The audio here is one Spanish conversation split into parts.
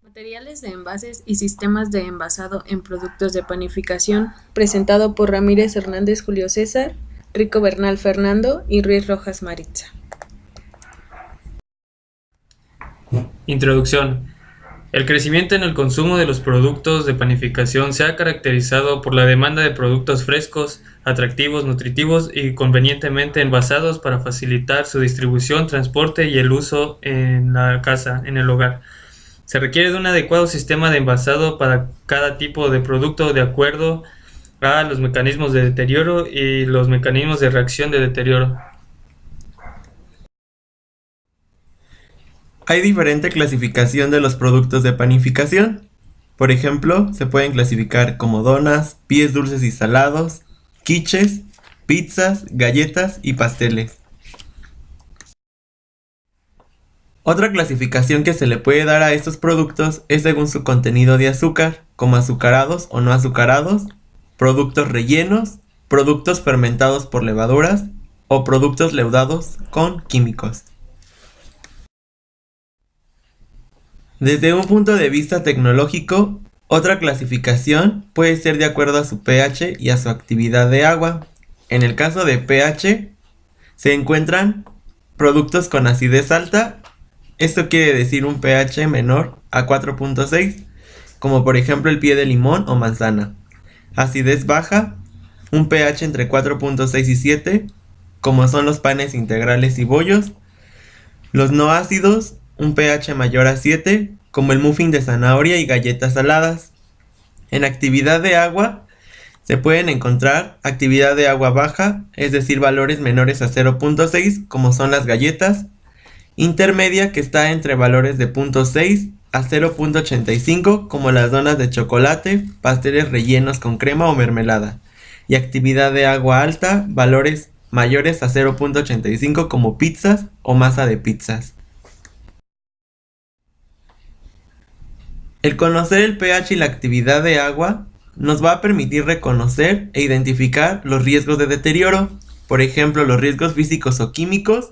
Materiales de envases y sistemas de envasado en productos de panificación, presentado por Ramírez Hernández Julio César, Rico Bernal Fernando y Ruiz Rojas Maritza. Introducción. El crecimiento en el consumo de los productos de panificación se ha caracterizado por la demanda de productos frescos, atractivos, nutritivos y convenientemente envasados para facilitar su distribución, transporte y el uso en la casa, en el hogar. Se requiere de un adecuado sistema de envasado para cada tipo de producto de acuerdo a los mecanismos de deterioro y los mecanismos de reacción de deterioro. Hay diferente clasificación de los productos de panificación. Por ejemplo, se pueden clasificar como donas, pies dulces y salados, quiches, pizzas, galletas y pasteles. Otra clasificación que se le puede dar a estos productos es según su contenido de azúcar, como azucarados o no azucarados, productos rellenos, productos fermentados por levaduras o productos leudados con químicos. Desde un punto de vista tecnológico, otra clasificación puede ser de acuerdo a su pH y a su actividad de agua. En el caso de pH, se encuentran productos con acidez alta. Esto quiere decir un pH menor a 4.6, como por ejemplo el pie de limón o manzana. Acidez baja, un pH entre 4.6 y 7, como son los panes integrales y bollos. Los no ácidos, un pH mayor a 7, como el muffin de zanahoria y galletas saladas. En actividad de agua, se pueden encontrar actividad de agua baja, es decir, valores menores a 0.6, como son las galletas. Intermedia, que está entre valores de 0.6 a 0.85, como las donas de chocolate, pasteles rellenos con crema o mermelada. Y actividad de agua alta, valores mayores a 0.85, como pizzas o masa de pizzas. El conocer el pH y la actividad de agua nos va a permitir reconocer e identificar los riesgos de deterioro. Por ejemplo, los riesgos físicos o químicos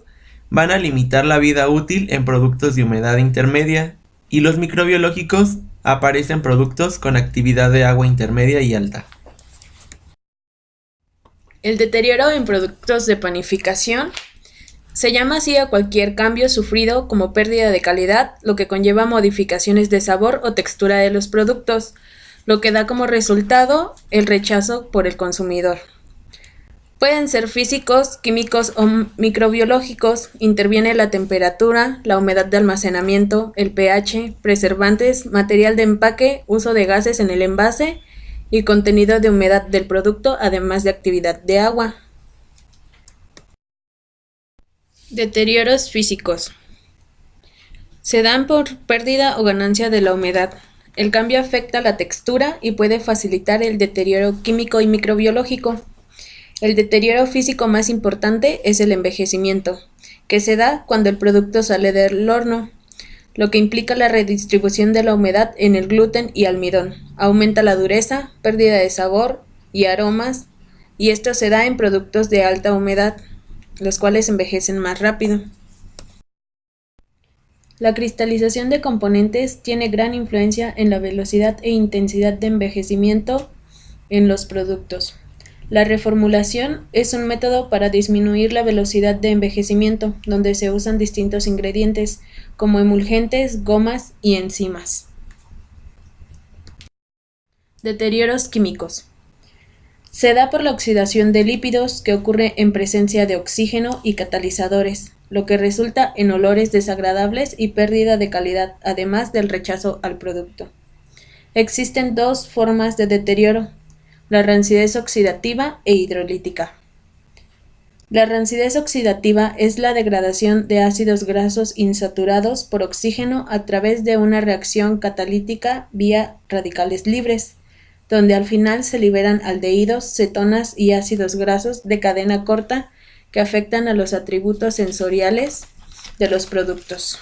van a limitar la vida útil en productos de humedad intermedia, y los microbiológicos aparecen productos con actividad de agua intermedia y alta. El deterioro en productos de panificación se llama así a cualquier cambio sufrido como pérdida de calidad, lo que conlleva modificaciones de sabor o textura de los productos, lo que da como resultado el rechazo por el consumidor. Pueden ser físicos, químicos o microbiológicos. Interviene la temperatura, la humedad de almacenamiento, el pH, preservantes, material de empaque, uso de gases en el envase y contenido de humedad del producto, además de actividad de agua. Deterioros físicos. Se dan por pérdida o ganancia de la humedad. El cambio afecta la textura y puede facilitar el deterioro químico y microbiológico. El deterioro físico más importante es el envejecimiento, que se da cuando el producto sale del horno, lo que implica la redistribución de la humedad en el gluten y almidón. Aumenta la dureza, pérdida de sabor y aromas, y esto se da en productos de alta humedad, los cuales envejecen más rápido. La cristalización de componentes tiene gran influencia en la velocidad e intensidad de envejecimiento en los productos. La reformulación es un método para disminuir la velocidad de envejecimiento, donde se usan distintos ingredientes, como emulgentes, gomas y enzimas. Deterioros químicos. Se da por la oxidación de lípidos, que ocurre en presencia de oxígeno y catalizadores, lo que resulta en olores desagradables y pérdida de calidad, además del rechazo al producto. Existen dos formas de deterioro: la rancidez oxidativa e hidrolítica. La rancidez oxidativa es la degradación de ácidos grasos insaturados por oxígeno a través de una reacción catalítica vía radicales libres, donde al final se liberan aldehídos, cetonas y ácidos grasos de cadena corta que afectan a los atributos sensoriales de los productos.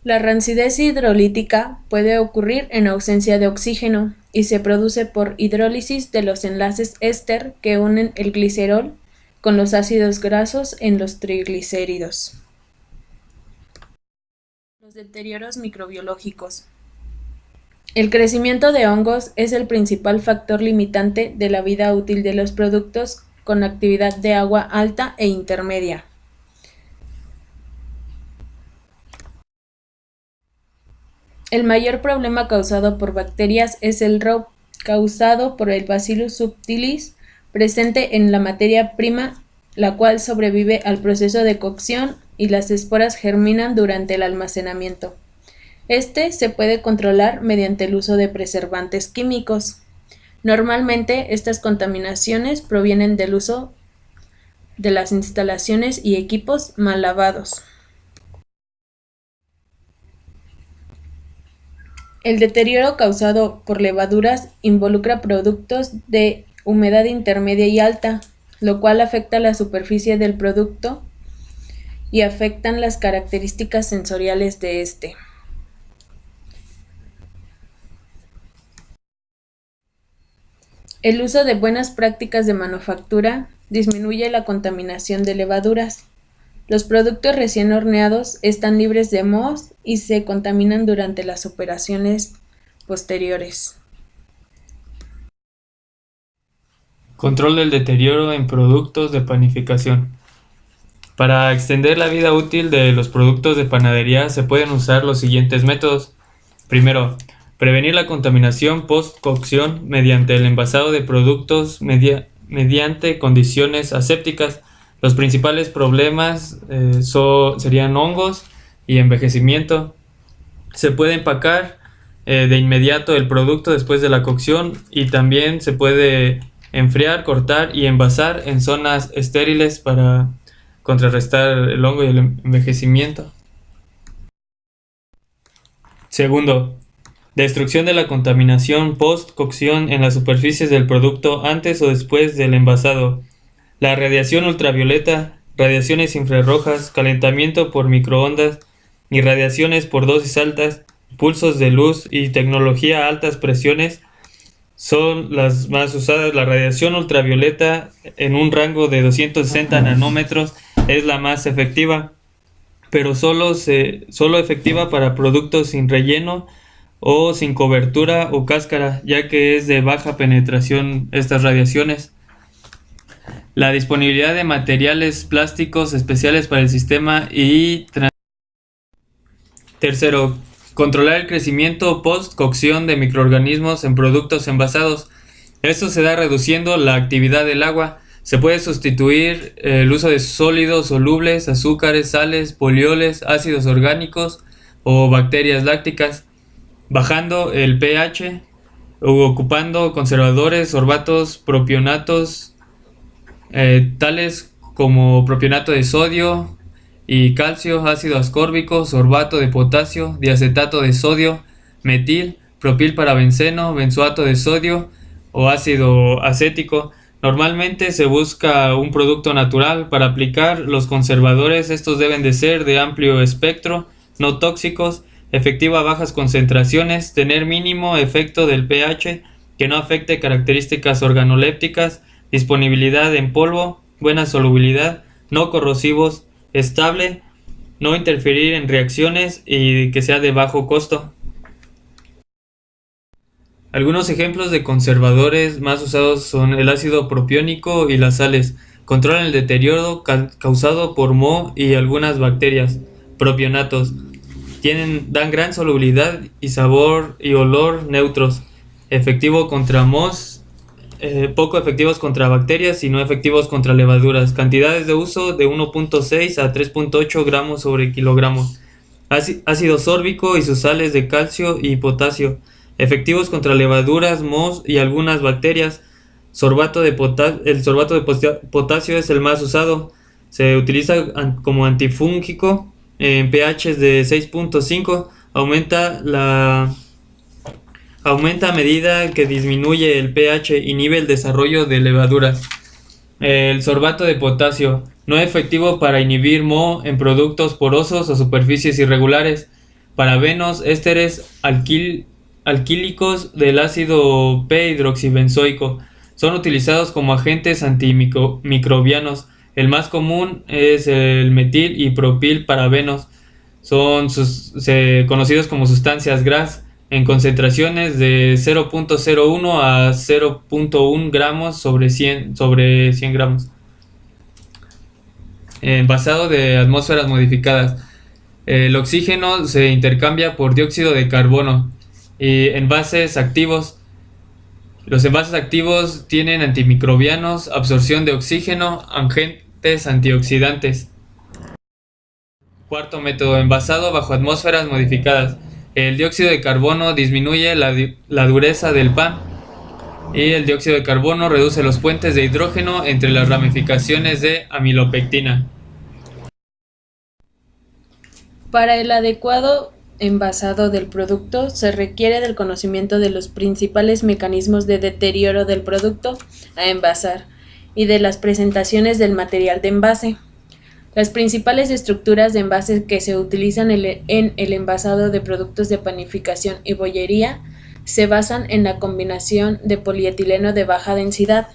La rancidez hidrolítica puede ocurrir en ausencia de oxígeno y se produce por hidrólisis de los enlaces éster que unen el glicerol con los ácidos grasos en los triglicéridos. Los deterioros microbiológicos. El crecimiento de hongos es el principal factor limitante de la vida útil de los productos con actividad de agua alta e intermedia. El mayor problema causado por bacterias es el ROP, causado por el Bacillus subtilis, presente en la materia prima, la cual sobrevive al proceso de cocción y las esporas germinan durante el almacenamiento. Este se puede controlar mediante el uso de preservantes químicos. Normalmente, estas contaminaciones provienen del uso de las instalaciones y equipos mal lavados. El deterioro causado por levaduras involucra productos de humedad intermedia y alta, lo cual afecta la superficie del producto y afectan las características sensoriales de este. El uso de buenas prácticas de manufactura disminuye la contaminación de levaduras. Los productos recién horneados están libres de moho y se contaminan durante las operaciones posteriores. Control del deterioro en productos de panificación. Para extender la vida útil de los productos de panadería se pueden usar los siguientes métodos. Primero, prevenir la contaminación post-cocción mediante el envasado de productos mediante condiciones asépticas. Los principales problemas serían hongos y envejecimiento. Se puede empacar de inmediato el producto después de la cocción y también se puede enfriar, cortar y envasar en zonas estériles para contrarrestar el hongo y el envejecimiento. Segundo, destrucción de la contaminación post-cocción en las superficies del producto antes o después del envasado. La radiación ultravioleta, radiaciones infrarrojas, calentamiento por microondas, irradiaciones por dosis altas, pulsos de luz y tecnología a altas presiones son las más usadas. La radiación ultravioleta en un rango de 260 nanómetros es la más efectiva, pero solo efectiva para productos sin relleno o sin cobertura o cáscara, ya que es de baja penetración estas radiaciones. La disponibilidad de materiales plásticos especiales para el sistema y tercero, controlar el crecimiento post-cocción de microorganismos en productos envasados. Esto se da reduciendo la actividad del agua. Se puede sustituir el uso de sólidos solubles, azúcares, sales, polioles, ácidos orgánicos o bacterias lácticas, bajando el pH o ocupando conservadores, sorbatos, propionatos, tales como propionato de sodio y calcio, ácido ascórbico, sorbato de potasio, diacetato de sodio, metil, propilparabenceno, benzoato de sodio o ácido acético. Normalmente se busca un producto natural para aplicar los conservadores. Estos deben de ser de amplio espectro, no tóxicos, efectiva a bajas concentraciones, tener mínimo efecto del pH, que no afecte características organolépticas, disponibilidad en polvo, buena solubilidad, no corrosivos, estable, no interferir en reacciones y que sea de bajo costo. Algunos ejemplos de conservadores más usados son el ácido propiónico y las sales. Controlan el deterioro causado por moho y algunas bacterias. Propionatos. Dan gran solubilidad y sabor y olor neutros. Efectivo contra mohos. Poco efectivos contra bacterias y no efectivos contra levaduras. Cantidades de uso de 1.6 a 3.8 gramos sobre kilogramo. Ácido sórbico y sus sales de calcio y potasio. Efectivos contra levaduras, mohos y algunas bacterias. El sorbato de potasio es el más usado. Se utiliza como antifúngico en pHs de 6.5. Aumenta a medida que disminuye el pH, inhibe el desarrollo de levaduras. El sorbato de potasio no es efectivo para inhibir moho en productos porosos o superficies irregulares. Parabenos, ésteres alquílicos del ácido p-hidroxibenzoico son utilizados como agentes antimicrobianos. El más común es el metil y propilparabenos. son conocidos como sustancias GRAS en concentraciones de 0.01 a 0.1 gramos sobre 100 gramos. Envasado de atmósferas modificadas. El oxígeno se intercambia por dióxido de carbono y envases activos. Los envases activos tienen antimicrobianos, absorción de oxígeno, agentes antioxidantes. Cuarto método, envasado bajo atmósferas modificadas. El dióxido de carbono disminuye la dureza del pan y el dióxido de carbono reduce los puentes de hidrógeno entre las ramificaciones de amilopectina. Para el adecuado envasado del producto se requiere del conocimiento de los principales mecanismos de deterioro del producto a envasar y de las presentaciones del material de envase. Las principales estructuras de envase que se utilizan en el envasado de productos de panificación y bollería se basan en la combinación de polietileno de baja densidad,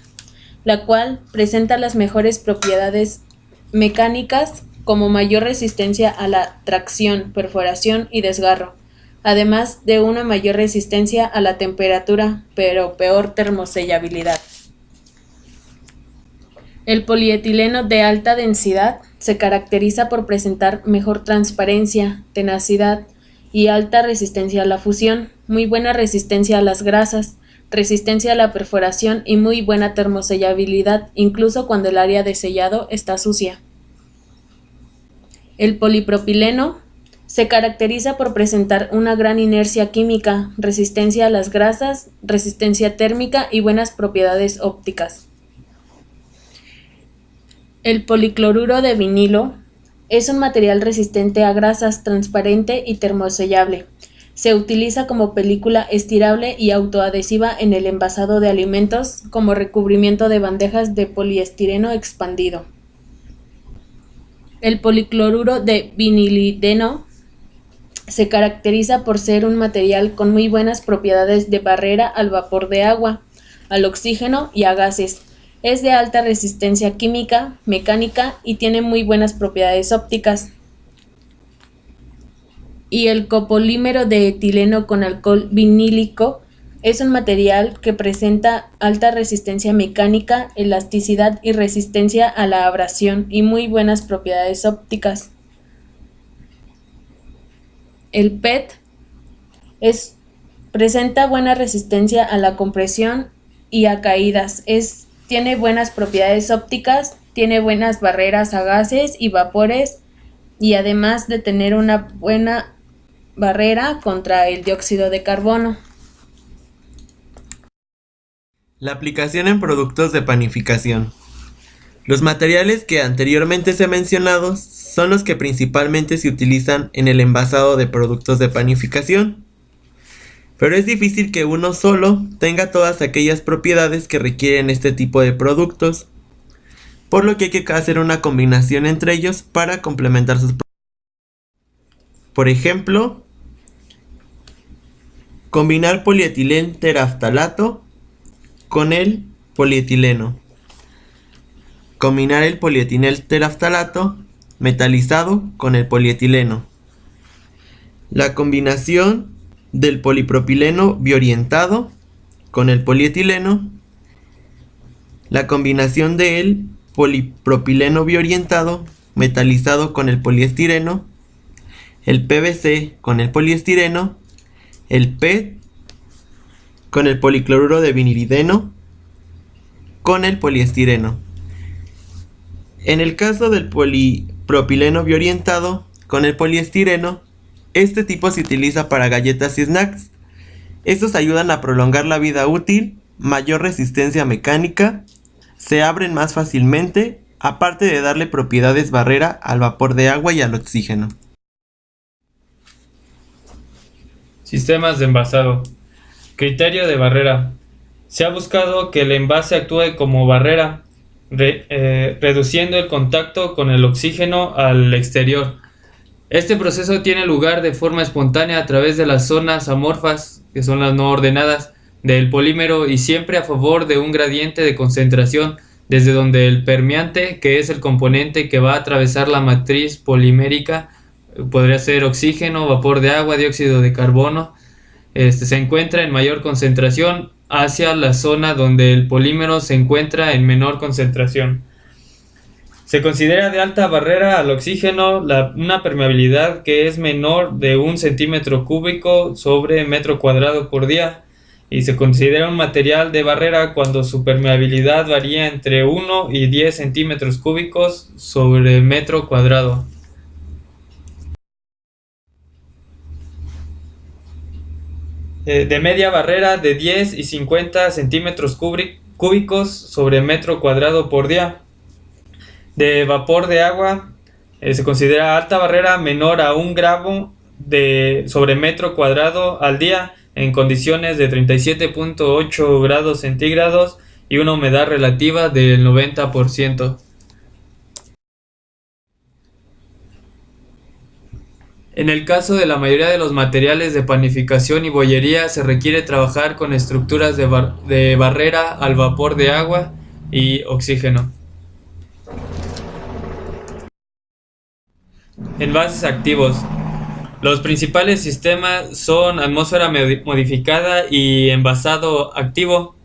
la cual presenta las mejores propiedades mecánicas como mayor resistencia a la tracción, perforación y desgarro, además de una mayor resistencia a la temperatura, pero peor termosellabilidad. El polietileno de alta densidad se caracteriza por presentar mejor transparencia, tenacidad y alta resistencia a la fusión, muy buena resistencia a las grasas, resistencia a la perforación y muy buena termosellabilidad, incluso cuando el área de sellado está sucia. El polipropileno se caracteriza por presentar una gran inercia química, resistencia a las grasas, resistencia térmica y buenas propiedades ópticas. El policloruro de vinilo es un material resistente a grasas, transparente y termosellable. Se utiliza como película estirable y autoadhesiva en el envasado de alimentos como recubrimiento de bandejas de poliestireno expandido. El policloruro de vinilideno se caracteriza por ser un material con muy buenas propiedades de barrera al vapor de agua, al oxígeno y a gases. Es de alta resistencia química, mecánica y tiene muy buenas propiedades ópticas. Y el copolímero de etileno con alcohol vinílico es un material que presenta alta resistencia mecánica, elasticidad y resistencia a la abrasión y muy buenas propiedades ópticas. El PET presenta buena resistencia a la compresión y a caídas. Tiene buenas propiedades ópticas, tiene buenas barreras a gases y vapores y además de tener una buena barrera contra el dióxido de carbono. La aplicación en productos de panificación. Los materiales que anteriormente se mencionados son los que principalmente se utilizan en el envasado de productos de panificación. Pero es difícil que uno solo tenga todas aquellas propiedades que requieren este tipo de productos, por lo que hay que hacer una combinación entre ellos para complementar sus propiedades. Por ejemplo, combinar polietilén teraftalato con el polietileno. Combinar el polietilén teraftalato metalizado con el polietileno. La combinación del polipropileno biorientado con el polietileno. La combinación del polipropileno biorientado metalizado con el poliestireno. El PVC con el poliestireno. El PET con el policloruro de vinilideno con el poliestireno. En el caso del polipropileno biorientado con el poliestireno, este tipo se utiliza para galletas y snacks. Estos ayudan a prolongar la vida útil, mayor resistencia mecánica, se abren más fácilmente, aparte de darle propiedades barrera al vapor de agua y al oxígeno. Sistemas de envasado. Criterio de barrera. Se ha buscado que el envase actúe como barrera, reduciendo el contacto con el oxígeno al exterior. Este proceso tiene lugar de forma espontánea a través de las zonas amorfas, que son las no ordenadas, del polímero y siempre a favor de un gradiente de concentración, desde donde el permeante, que es el componente que va a atravesar la matriz polimérica, podría ser oxígeno, vapor de agua, dióxido de carbono, se encuentra en mayor concentración hacia la zona donde el polímero se encuentra en menor concentración. Se considera de alta barrera al oxígeno una permeabilidad que es menor de 1 centímetro cúbico sobre metro cuadrado por día, y se considera un material de barrera cuando su permeabilidad varía entre 1 y 10 centímetros cúbicos sobre metro cuadrado. De media barrera de 10 y 50 centímetros cúbicos sobre metro cuadrado por día. De vapor de agua, se considera alta barrera menor a 1 gramo sobre metro cuadrado al día en condiciones de 37.8 grados centígrados y una humedad relativa del 90%. En el caso de la mayoría de los materiales de panificación y bollería, se requiere trabajar con estructuras de barrera al vapor de agua y oxígeno. Envases activos. Los principales sistemas son atmósfera modificada y envasado activo.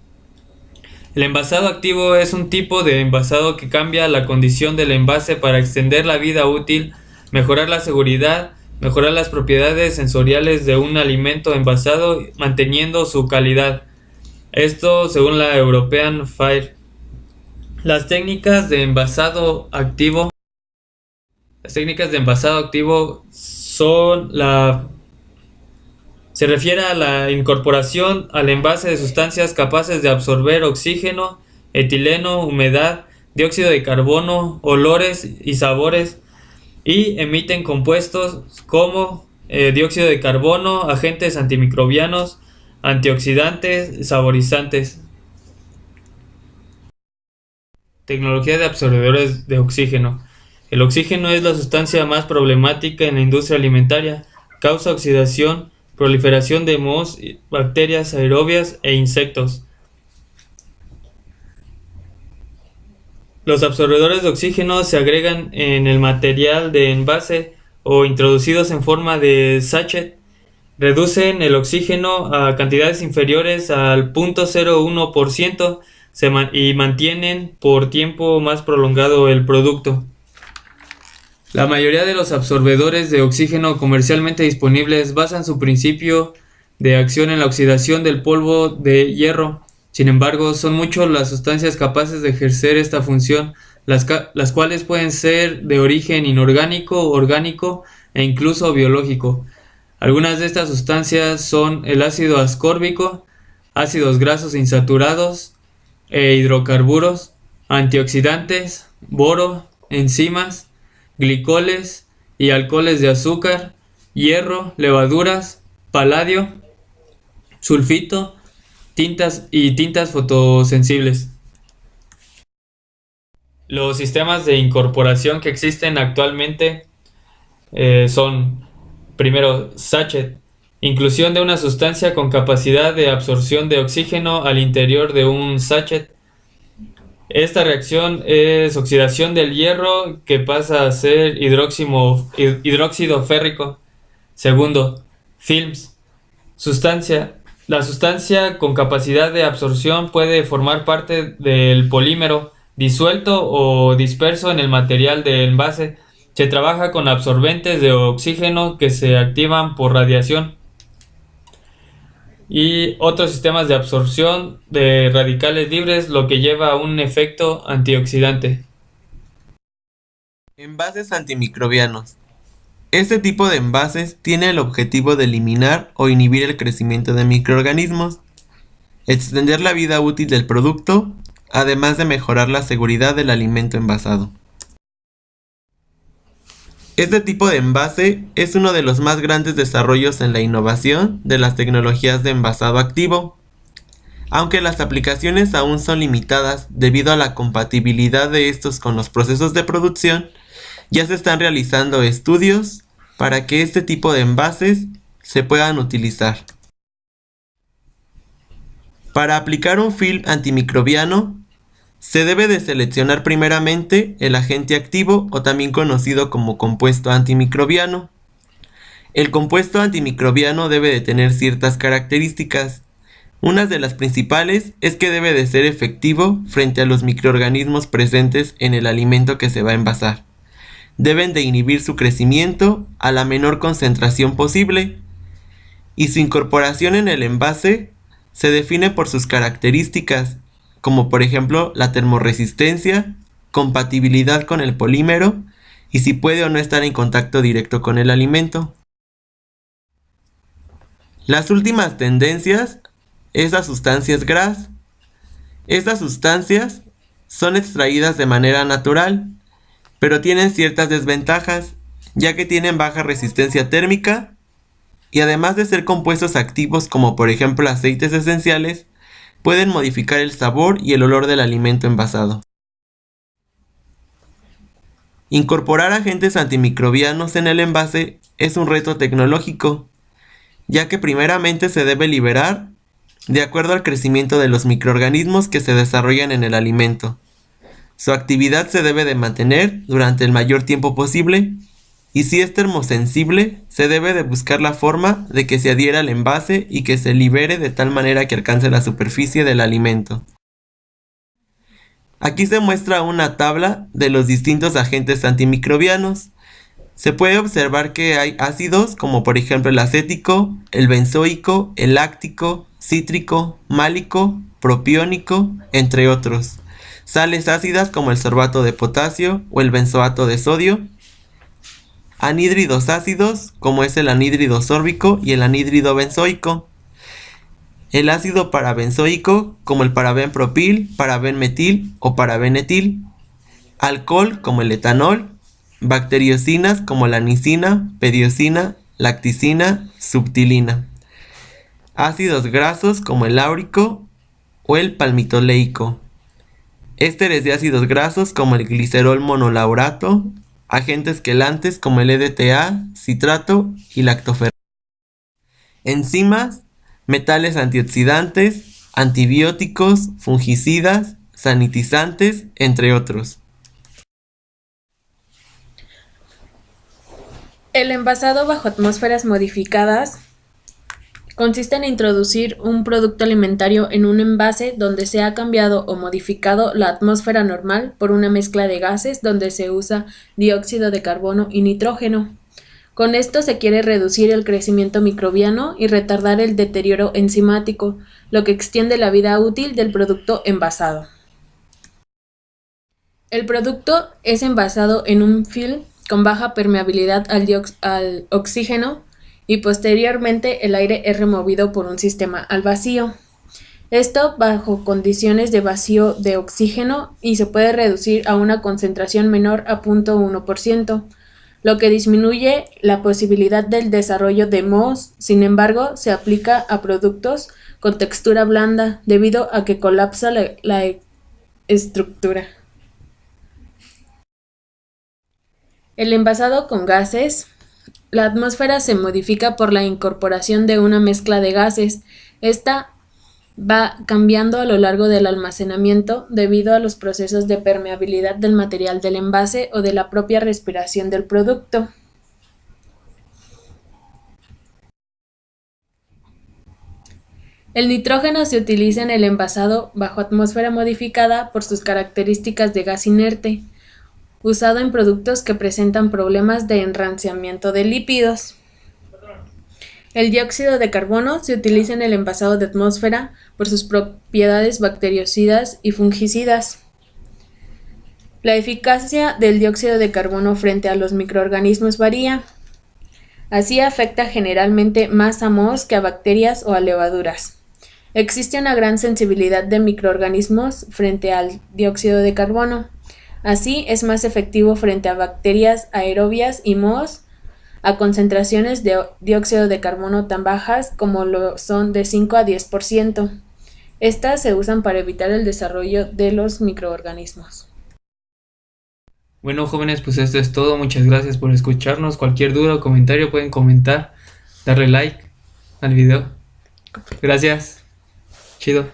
El envasado activo es un tipo de envasado que cambia la condición del envase para extender la vida útil, mejorar la seguridad, mejorar las propiedades sensoriales de un alimento envasado, manteniendo su calidad. Esto según la European Fire. Las técnicas de envasado activo se refiere a la incorporación al envase de sustancias capaces de absorber oxígeno, etileno, humedad, dióxido de carbono, olores y sabores, y emiten compuestos como dióxido de carbono, agentes antimicrobianos, antioxidantes, saborizantes. Tecnología de absorbedores de oxígeno. El oxígeno es la sustancia más problemática en la industria alimentaria. Causa oxidación, proliferación de mohos, bacterias aerobias e insectos. Los absorbedores de oxígeno se agregan en el material de envase o introducidos en forma de sachet. Reducen el oxígeno a cantidades inferiores al 0.01% y mantienen por tiempo más prolongado el producto. La mayoría de los absorbedores de oxígeno comercialmente disponibles basan su principio de acción en la oxidación del polvo de hierro. Sin embargo, son muchas las sustancias capaces de ejercer esta función, las cuales pueden ser de origen inorgánico, orgánico e incluso biológico. Algunas de estas sustancias son el ácido ascórbico, ácidos grasos insaturados e hidrocarburos, antioxidantes, boro, enzimas, glicoles y alcoholes de azúcar, hierro, levaduras, paladio, sulfito, tintas fotosensibles. Los sistemas de incorporación que existen actualmente son, primero, sachet, inclusión de una sustancia con capacidad de absorción de oxígeno al interior de un sachet. Esta reacción es oxidación del hierro que pasa a ser hidróxido férrico. Segundo, films, la sustancia con capacidad de absorción puede formar parte del polímero disuelto o disperso en el material de envase. Se trabaja con absorbentes de oxígeno que se activan por radiación. Y otros sistemas de absorción de radicales libres, lo que lleva a un efecto antioxidante. Envases antimicrobianos. Este tipo de envases tiene el objetivo de eliminar o inhibir el crecimiento de microorganismos, extender la vida útil del producto, además de mejorar la seguridad del alimento envasado. Este tipo de envase es uno de los más grandes desarrollos en la innovación de las tecnologías de envasado activo. Aunque las aplicaciones aún son limitadas debido a la compatibilidad de estos con los procesos de producción, ya se están realizando estudios para que este tipo de envases se puedan utilizar. Para aplicar un film antimicrobiano, se debe de seleccionar primeramente el agente activo o también conocido como compuesto antimicrobiano. El compuesto antimicrobiano debe de tener ciertas características. Una de las principales es que debe de ser efectivo frente a los microorganismos presentes en el alimento que se va a envasar. Deben de inhibir su crecimiento a la menor concentración posible y su incorporación en el envase se define por sus características, como por ejemplo la termorresistencia, compatibilidad con el polímero y si puede o no estar en contacto directo con el alimento. Las últimas tendencias es las sustancias GRAS. Estas sustancias son extraídas de manera natural, pero tienen ciertas desventajas, ya que tienen baja resistencia térmica y además de ser compuestos activos como por ejemplo aceites esenciales, pueden modificar el sabor y el olor del alimento envasado. Incorporar agentes antimicrobianos en el envase es un reto tecnológico, ya que primeramente se debe liberar de acuerdo al crecimiento de los microorganismos que se desarrollan en el alimento. Su actividad se debe de mantener durante el mayor tiempo posible y si es termosensible, se debe de buscar la forma de que se adhiera al envase y que se libere de tal manera que alcance la superficie del alimento. Aquí se muestra una tabla de los distintos agentes antimicrobianos. Se puede observar que hay ácidos como por ejemplo el acético, el benzoico, el láctico, cítrico, málico, propiónico, entre otros. Sales ácidas como el sorbato de potasio o el benzoato de sodio. Anhídridos ácidos como es el anhídrido sórbico y el anhídrido benzoico. El ácido parabenzoico como el parabenpropil, parabenmetil o parabenetil. Alcohol como el etanol. Bacteriocinas como la nicina, pediocina, lacticina, subtilina. Ácidos grasos como el láurico o el palmitoleico. Ésteres de ácidos grasos como el glicerol monolaurato. Agentes quelantes como el EDTA, citrato y lactoferrol. Enzimas, metales antioxidantes, antibióticos, fungicidas, sanitizantes, entre otros. El envasado bajo atmósferas modificadas consiste en introducir un producto alimentario en un envase donde se ha cambiado o modificado la atmósfera normal por una mezcla de gases donde se usa dióxido de carbono y nitrógeno. Con esto se quiere reducir el crecimiento microbiano y retardar el deterioro enzimático, lo que extiende la vida útil del producto envasado. El producto es envasado en un film con baja permeabilidad al oxígeno y posteriormente el aire es removido por un sistema al vacío. Esto bajo condiciones de vacío de oxígeno y se puede reducir a una concentración menor a 0.1%, lo que disminuye la posibilidad del desarrollo de mohos. Sin embargo, se aplica a productos con textura blanda debido a que colapsa la estructura. El envasado con gases. La atmósfera se modifica por la incorporación de una mezcla de gases. Esta va cambiando a lo largo del almacenamiento debido a los procesos de permeabilidad del material del envase o de la propia respiración del producto. El nitrógeno se utiliza en el envasado bajo atmósfera modificada por sus características de gas inerte, usado en productos que presentan problemas de enranciamiento de lípidos. El dióxido de carbono se utiliza en el envasado de atmósfera por sus propiedades bactericidas y fungicidas. La eficacia del dióxido de carbono frente a los microorganismos varía. Así afecta generalmente más a mohos que a bacterias o a levaduras. Existe una gran sensibilidad de microorganismos frente al dióxido de carbono. Así es más efectivo frente a bacterias aerobias y mohos a concentraciones de dióxido de carbono tan bajas como lo son de 5 a 10%. Estas se usan para evitar el desarrollo de los microorganismos. Bueno, jóvenes, pues esto es todo. Muchas gracias por escucharnos. Cualquier duda o comentario pueden comentar, darle like al video. Gracias. Chido.